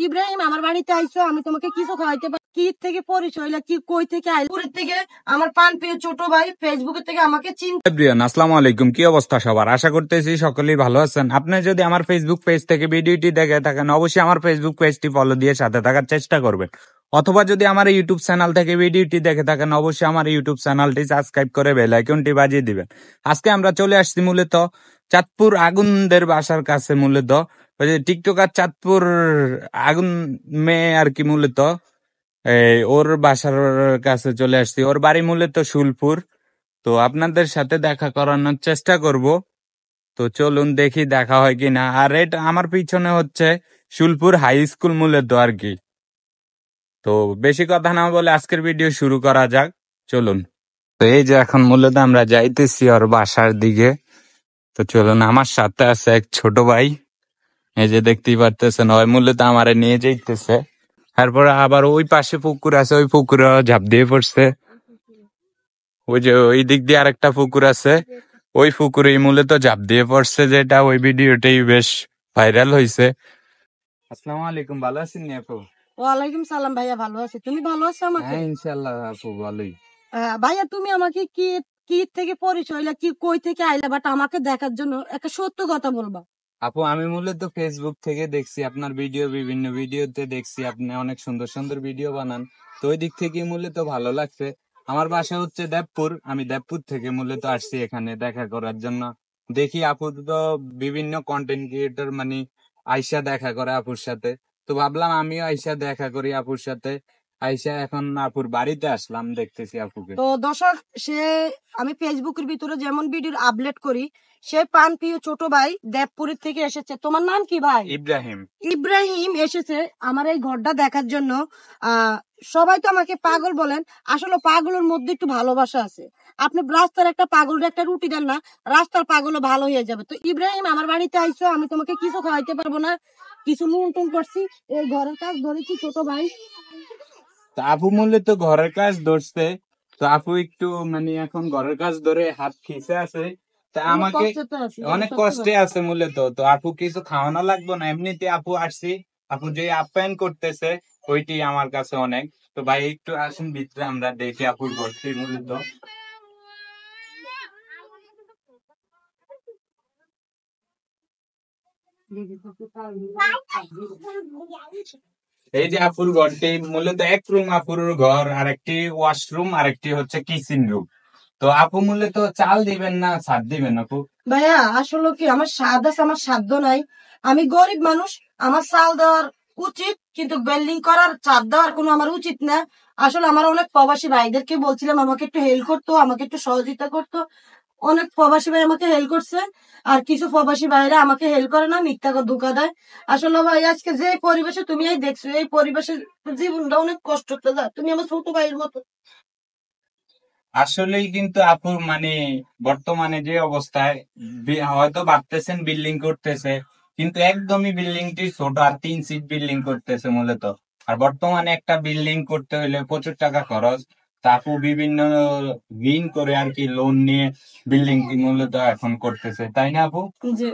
ইব্রাহিম আমার বাড়িতে আইসো, আমি তোমাকে কিছু খাওয়াইতে পারি। কি থেকে পরিচয়, কি কই থেকে আইল, পুরীর থেকে আমার পান পেয়ে ছোট ভাই ফেসবুক থেকে আমাকে চিনতে। আসসালামু আলাইকুম, কি অবস্থা সবার? আশা করতেছি সকলেই ভালো আছেন। আপনি যদি আমার ফেসবুক পেজ থেকে ভিডিওটি দেখে থাকেন, অবশ্যই আমার ফেসবুক পেজটি ফলো দিয়ে সাথে থাকার চেষ্টা করবেন। অথবা যদি আমার ইউটিউব চ্যানেল থেকে ভিডিওটি দেখে থাকেন, অবশ্যই আমার ইউটিউব চ্যানেলটি সাবস্ক্রাইব করে বেল আইকনটি বাজিয়ে দিবেন। আজকে আমরা চলে আসছি মূলত চাঁদপুর আগুনদের বাসার কাছে, মূলত ওই যে টিকটকার চাঁদপুর আগুন মেয়ে আর কি, মূলত ওর বাসার কাছে চলে আসছি। ওর বাড়ি মূলত শুলপুর। তো আপনাদের সাথে দেখা করানোর চেষ্টা করব। তো চলুন দেখি দেখা হয় কিনা। আর এটা আমার পিছনে হচ্ছে শুলপুর হাই স্কুল মূলত আর কি। তো বেশি কথা না বলে আজকের ভিডিও শুরু করা যাক, চলুন। তো এই যে এখন মূলত আমরা যাইতেছি ওর বাসার দিকে। তো চলুন, আমার সাথে আছে এক ছোট ভাই, এই যে দেখতেই পারতেছেন, ওই মূলত আমারে নিয়ে যাইতেছে। তারপরে আবার ওই পাশে পুকুর আছে, ওই পুকুরে ঝাঁপ দিয়ে পড়ছে। ওই যে ওই দিক দিয়ে আরেকটা পুকুর আছে, ওই পুকুরে মূলত ঝাঁপ দিয়ে পড়ছে, যেটা ওই ভিডিওটাই বেশ ভাইরাল হয়েছে। আসসালামু আলাইকুম, ভালো আছেন নি আপু? ওয়ালাইকুম সালাম ভাইয়া, ভালো আছি, তুমি ভালো আছো? আমাকে হ্যাঁ ইনশাল্লাহ আপু ভালোই। ভাইয়া তুমি আমাকে কি কি থেকে পরিচয়, কি কই থেকে আইলা, বাট আমাকে দেখার জন্য একটা সত্য কথা বলবা। আপু আমি মূলত ফেসবুক থেকে দেখছি আপনার ভিডিও, বিভিন্ন ভিডিওতে দেখছি আপনি অনেক সুন্দর সুন্দর ভিডিও বানান। তো ওই দিক থেকে মূলত ভালো লাগছে। আমার বাসা হচ্ছে দেবপুর, আমি দেবপুর থেকে মূলত আসছি এখানে দেখা করার জন্য। দেখি আপু তো বিভিন্ন কন্টেন্ট ক্রিয়েটর, মানে আইসা দেখা করে আপুর সাথে। তো ভাবলাম আমিও আইসা দেখা করি আপুর সাথে। আইসা এখন আপুর বাড়িতে আসলাম, দেখতেছি আপুকে। তো দর্শক, সে আমি ফেসবুকের ভিতরে যেমন ভিডিও আপলোড করি, সে পান প্রিয় ছোট ভাই দেবপুরের থেকে এসেছে। তোমার নাম কি ভাই? ইব্রাহিম। ইব্রাহিম এসেছে আমার এই ঘরটা দেখার জন্য। সবাই তো আমাকে পাগল বলেন, আসলে পাগলের মধ্যে একটু ভালোবাসা আছে। আপনি রাস্তার একটা পাগলের একটা রুটি দেন না, রাস্তার পাগলও ভালো হয়ে যাবে। তো ইব্রাহিম আমার বাড়িতে আইসো, আমি তোমাকে কিছু খাওয়াইতে পারবো না, কিছু নুন টুন করছি, এই ঘরের কাজ ধরেছি ছোট ভাই। তা আপু মূলত ঘরের কাজ ধরছে। তো আপু একটু মানে এখন ঘরের কাজ ধরে হাত খিসে আছে, তা আমাকে অনেক কষ্টে আছে মূলত। তো আপু কিছু খাওয়ানো লাগবে না, এমনিতে আপু আসছি, আপু যে আপ্যায়ন করতেছে ওইটি আমার কাছে অনেক। তো ভাই একটু আসুন ভিতরে, আমরা দেখি আপুর ঘরটি মূলত। এই যে আপুর ঘরটি মূলত এক রুম আপুর ঘর, আর একটি ওয়াশরুম, আর একটি হচ্ছে কিচেন রুম। তো আপু মূলত চাল দিবেন না ছাদ দিবেন আপু? ভাইয়া আসলে কি, আমার স্বাদ আছে, আমার সাধ্য নাই, আমি গরিব মানুষ, আমার চাল দেওয়ার উচিত, কিন্তু বিল্ডিং করার ছাদ দেওয়ার কোনো আমার উচিত না। আসলে আমার অনেক প্রবাসী ভাইদেরকে বলছিলাম আমাকে একটু হেল্প করতো, আমাকে একটু সহযোগিতা করতো। অনেক প্রবাসী ভাই আমাকে হেল্প করছে, আর কিছু প্রবাসী ভাইরা আমাকে হেল্প করে না, মিথ্যা ধোঁকা দেয়। আসলে ভাই আজকে যে পরিবেশে তুমি এই দেখছো, এই পরিবেশের জীবনটা অনেক কষ্ট যায়। তুমি আমার ছোট ভাইয়ের মতো। আসলেই কিন্তু আপুর মানে বর্তমানে যে অবস্থায় হয়তো ভাবতেছেন বিল্ডিং করতেছে, কিন্তু একদমই বিল্ডিংটি ছোট, আর 3 সিট বিল্ডিং করতেছে মূলত। আর বর্তমানে একটা বিল্ডিং করতে হলে প্রচুর টাকা খরচ। তা আপু বিভিন্ন ঋণ করে আর কি, লোন নিয়ে বিল্ডিং মূলত এখন করতেছে, তাই না আপু? যে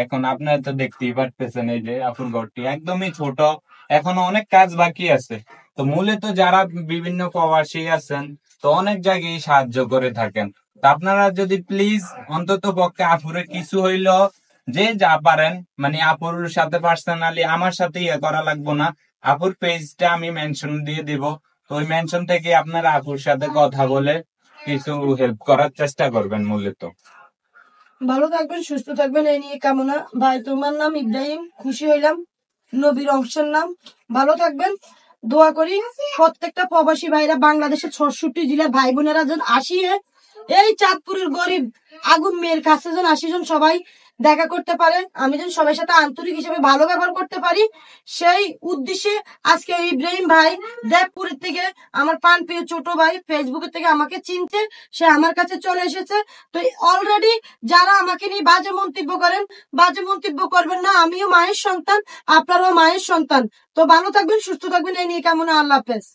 এখন আপনারা তো দেখতেই পারতেছেন, এই যে আপুর ঘরটি একদমই ছোট, এখনো অনেক কাজ বাকি আছে। তো মূলত যারা বিভিন্ন প্রবাসী আছেন, তো অনেক জায়গায় সাহায্য করে থাকেন। তো আপনারা যদি প্লিজ অন্তত পক্ষে আপুরে কিছু হইলো, যে যা পারেন, মানে আপুর সাথে পার্সোনালি আমার সাথে ইয়ে করা লাগবো না, আপুর পেজটা আমি মেনশন দিয়ে দিব। তো ওই মেনশন থেকে আপনারা আপুর সাথে কথা বলে কিছু হেল্প করার চেষ্টা করবেন মূলত। ভালো থাকবেন, সুস্থ থাকবেন, এই নিয়ে কামনা। ভাই তোমার নাম ইব্রাহিম, খুশি হইলাম, নবীর অংশের নাম। ভালো থাকবেন, দোয়া করি প্রত্যেকটা প্রবাসী ভাইরা, বাংলাদেশের 66 জেলার ভাই বোনেরা যেন আসিয়ে এই চাঁদপুরের গরিব আগুন মেয়ের কাছে যেন আসিজন সবাই দেখা করতে পারে, আমি যেন সবার সাথে আন্তরিক হিসেবে ভালো ব্যবহার করতে পারি, সেই উদ্দেশ্যে আজকে ইব্রাহিম ভাই দেবপুরের থেকে আমার পান প্রিয় ছোট ভাই ফেসবুকের থেকে আমাকে চিনতে সে আমার কাছে চলে এসেছে। তো অলরেডি যারা আমাকে নিয়ে বাজে মন্তব্য করেন, বাজে মন্তব্য করবেন না, আমিও মায়ের সন্তান, আপনারাও মায়ের সন্তান। তো ভালো থাকবেন, সুস্থ থাকবেন, এই নিয়ে কামনা। আল্লাহ হাফেজ।